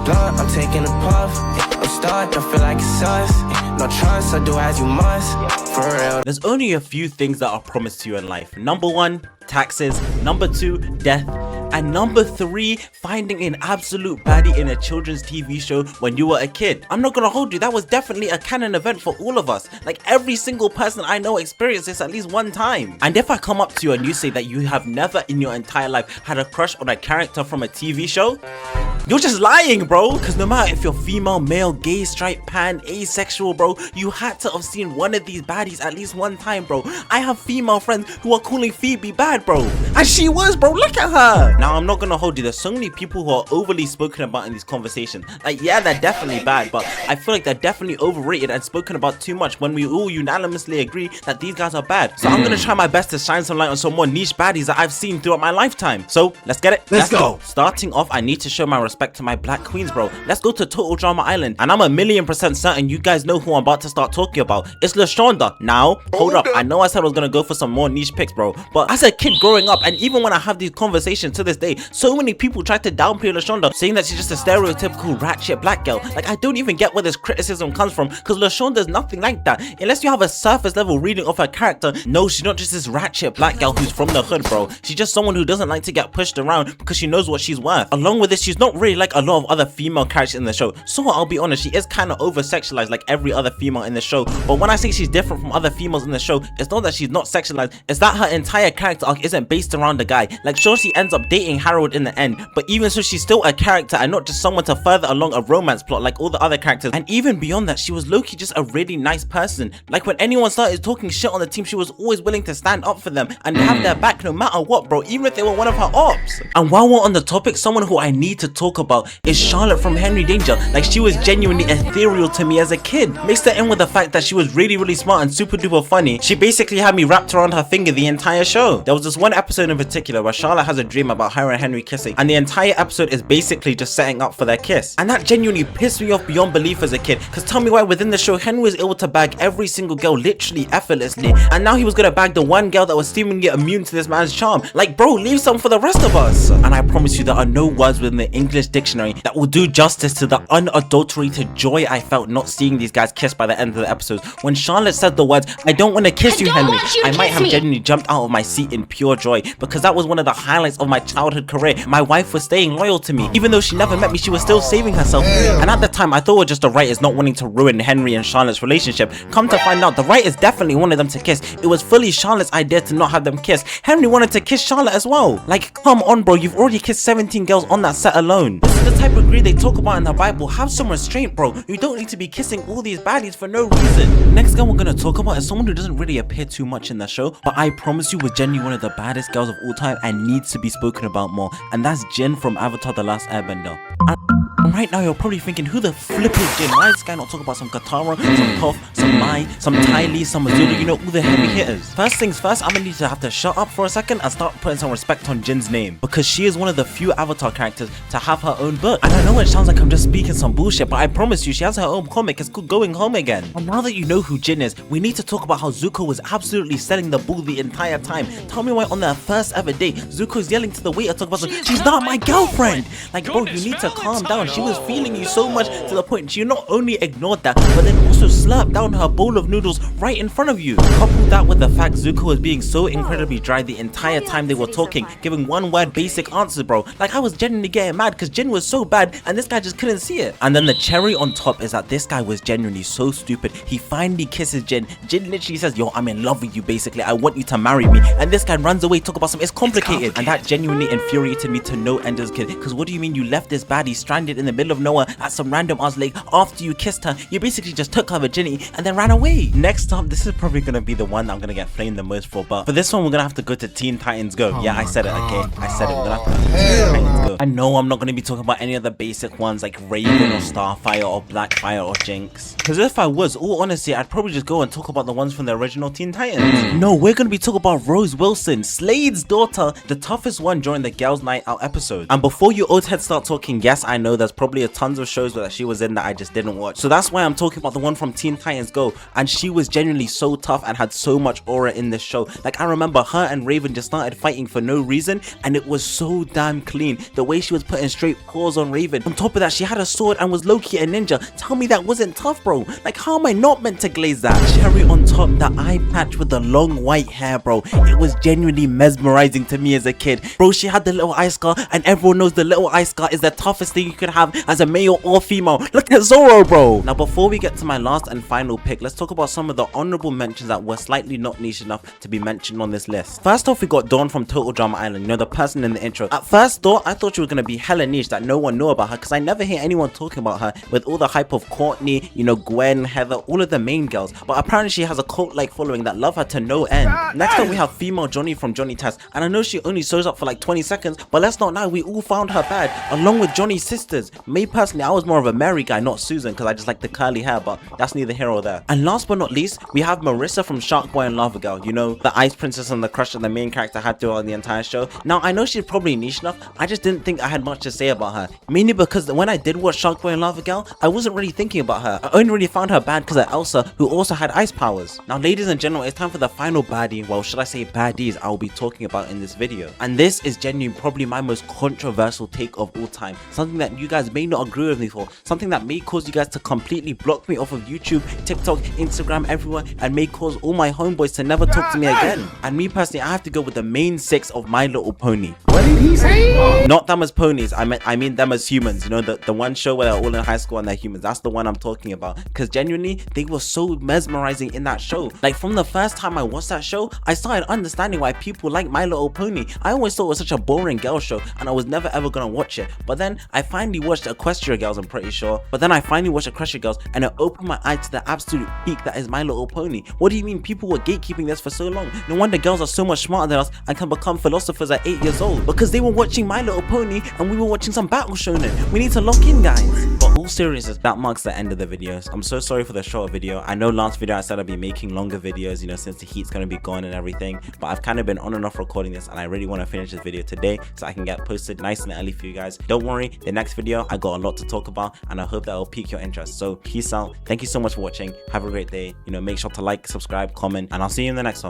blunt, I'm taking a puff. I'm starting to feel like it's us. No trust, so do as you must. For real. There's only a few things that are promised to you in life. Number 1, taxes. Number 2, death. And number 3, finding an absolute baddie in a children's TV show when you were a kid. I'm not gonna hold you, that was definitely a canon event for all of us. Like every single person I know experienced this at least one time. And if I come up to you and you say that you have never in your entire life had a crush on a character from a TV show, you're just lying, bro. Because no matter if you're female, male, gay, straight, pan, asexual, bro, you had to have seen one of these baddies at least one time, bro. I have female friends who are calling Phoebe bad, bro. And she was, bro. Look at her. Now, I'm not gonna hold you. There's so many people who are overly spoken about in these conversations. Like, yeah, they're definitely bad, but I feel like they're definitely overrated and spoken about too much when we all unanimously agree that these guys are bad. So I'm gonna try my best to shine some light on some more niche baddies that I've seen throughout my lifetime. So let's get it. Let's go. Starting off, I need to show my respect to my black queens, bro. Let's go to Total Drama Island, and I'm 1,000,000% certain you guys know who I'm about to start talking about. It's Leshawnda. Now, hold up. I know I said I was gonna go for some more niche picks, bro, but as a kid growing up, and even when I have these conversations to this day, so many people try to downplay Leshawnda, saying that she's just a stereotypical ratchet black girl. Like, I don't even get where this criticism comes from, because Leshawnda's nothing like that. Unless you have a surface level reading of her character, no, she's not just this ratchet black girl who's from the hood, bro. She's just someone who doesn't like to get pushed around because she knows what she's worth. Along with this, she's not really like a lot of other female characters in the show. So I'll be honest, she is kind of over sexualized like every other female in the show. But when I say she's different from other females in the show, it's not that she's not sexualized, it's that her entire character arc isn't based around the guy. Like, sure, she ends up dating Harold in the end, but even so, she's still a character and not just someone to further along a romance plot like all the other characters. And even beyond that, she was low-key just a really nice person. Like, when anyone started talking shit on the team, she was always willing to stand up for them and have their back no matter what, bro, even if they were one of her ops. And while we're on the topic, someone who I need to talk about is Charlotte from Henry Danger. Like, she was genuinely ethereal to me as a kid. Mixed that in with the fact that she was really smart and super duper funny, she basically had me wrapped around her finger the entire show. There was this one episode in particular where Charlotte has a dream about her and Henry kissing, and the entire episode is basically just setting up for their kiss. And that genuinely pissed me off beyond belief as a kid, because tell me why within the show Henry was able to bag every single girl literally effortlessly, and now he was gonna bag the one girl that was seemingly immune to this man's charm. Like, bro, leave some for the rest of us. And I promise you there are no words within the English dictionary that will do justice to the unadulterated joy I felt not seeing these guys kiss by the end of the episode. When Charlotte said the words, "I don't want to kiss you, Henry," I might have genuinely jumped out of my seat in pure joy, because that was one of the highlights of my childhood career. My wife was staying loyal to me. Even though she never met me, she was still saving herself. And at the time, I thought it was just the writers not wanting to ruin Henry and Charlotte's relationship. Come to find out, the writers definitely wanted them to kiss. It was fully Charlotte's idea to not have them kiss. Henry wanted to kiss Charlotte as well. Like, come on, bro, you've already kissed 17 girls on that set alone. This is the type of greed they talk about in the Bible. Have some restraint, bro. You don't need to be kissing all these baddies for no reason. Next girl we're gonna talk about is someone who doesn't really appear too much in the show, but I promise you was genuinely one of the baddest girls of all time and needs to be spoken about more. And that's Jin from Avatar: The Last Airbender. And right now you're probably thinking, who the flip is Jin? Why is this guy not talking about some Katara, some Toph, some Mai, some Ty Lee, some Azula, you know, all the heavy hitters? First things first, I'm gonna need to have to shut up for a second and start putting some respect on Jin's name, because she is one of the few Avatar characters to have her own book. And I know it sounds like I'm just speaking some bullshit, but I promise you she has her own comic. It's called Going Home Again. And now that you know who Jin is, we need to talk about how Zuko was absolutely selling the bull the entire time. Tell me why on their first ever date, Zuko's yelling to the waiter, talking about, she's not my girlfriend. Like, bro, you need to calm down. She was feeling you so much to the point she not only ignored that, but then also slurped down her bowl of noodles right in front of you. Couple that with the fact Zuko was being so incredibly dry the entire time they were talking, giving one word basic answers, bro. Like, I was genuinely getting mad because Jin was so bad and this guy just couldn't see it. And then the cherry on top is that this guy was genuinely so stupid. He finally kisses Jin. Jin literally says, yo, I'm in love with you, basically. I want you to marry me. And this guy runs away, talk about some, it's complicated. And that genuinely infuriated me to no end as a kid. Because what do you mean you left this baddie stranded in the middle of nowhere at some random ass lake after you kissed her? You basically just took her virginity and then ran away. Next up, this is probably gonna be the one I'm gonna get flamed the most for, but for this one we're gonna have to go to Teen Titans Go. Yeah, I said it, okay? I said it. We're gonna have to go to Teen Titans Go. I know I'm not gonna be talking about any of the basic ones like Raven or Starfire or Blackfire or Jinx, because if I was, all honesty, I'd probably just go and talk about the ones from the original Teen Titans. No, we're gonna be talking about Rose Wilson, Slade's daughter, the toughest one during the Girls Night Out episode. And before you old heads start talking, yes, I know there's probably a tons of shows that she was in that I just didn't watch, so that's why I'm talking about the one from from Teen Titans Go, and she was genuinely so tough and had so much aura in this show. Like, I remember her and Raven just started fighting for no reason, and it was so damn clean. The way she was putting straight paws on Raven. On top of that, she had a sword and was low-key a ninja. Tell me that wasn't tough, bro. Like, how am I not meant to glaze that? Cherry on top, the eye patch with the long white hair, bro. It was genuinely mesmerizing to me as a kid. Bro, she had the little eye scar, and everyone knows the little eye scar is the toughest thing you could have as a male or female. Look at Zoro, bro. Now, before we get to my last and final pick, let's talk about some of the honorable mentions that were slightly not niche enough to be mentioned on this list. First off, we got Dawn from Total Drama Island, you know, the person in the intro. At first thought, I thought she was gonna be hella niche, that no one knew about her, because I never hear anyone talking about her with all the hype of Courtney, you know, Gwen, Heather, all of the main girls. But apparently she has a cult-like following that love her to no end. Next up, we have female Johnny from Johnny Test, and I know she only shows up for like 20 seconds, but let's not lie, we all found her bad, along with Johnny's sisters. Me personally, I was more of a Mary guy, not Susan, because I just like the curly hair, but that's neither here or there. And last but not least, we have Marissa from Shark Boy and Lava Girl, you know, the ice princess and the crush that the main character had throughout the entire show. Now, I know she's probably niche enough, I just didn't think I had much to say about her, mainly because when I did watch Shark Boy and Lava Girl, I wasn't really thinking about her. I only really found her bad because of Elsa, who also had ice powers. Now, ladies and gentlemen, it's time for the final baddie, well, should I say baddies, I will be talking about in this video. And this is genuinely probably my most controversial take of all time, something that you guys may not agree with me for, something that may cause you guys to completely block me off of YouTube, TikTok, Instagram, everywhere, and may cause all my homeboys to never talk to me again. And me personally, I have to go with the main 6 of My Little Pony. What did he say? Not them as ponies, I mean them as humans, you know, the one show where they're all in high school and they're humans. That's the one I'm talking about, because genuinely they were so mesmerizing in that show. Like, from the first time I watched that show, I started understanding why people like My Little Pony. I always thought it was such a boring girl show and I was never ever gonna watch it, but then I finally watched Equestria Girls, I'm pretty sure, and it opened my eye to the absolute peak that is My Little Pony. What do you mean people were gatekeeping this for so long? No wonder girls are so much smarter than us and can become philosophers at 8 years old, because they were watching My Little Pony and we were watching some battle shonen. We need to lock in, guys. But all seriousness, that marks the end of the videos. I'm so sorry for the shorter video. I know last video I said I'd be making longer videos, you know, since the heat's gonna be gone and everything, but I've kind of been on and off recording this, and I really want to finish this video today so I can get posted nice and early for you guys. Don't worry, the next video I got a lot to talk about, and I hope that will pique your interest. So peace out, thank you so much for watching, have a great day, you know, make sure to like, subscribe, comment, and I'll see you in the next one.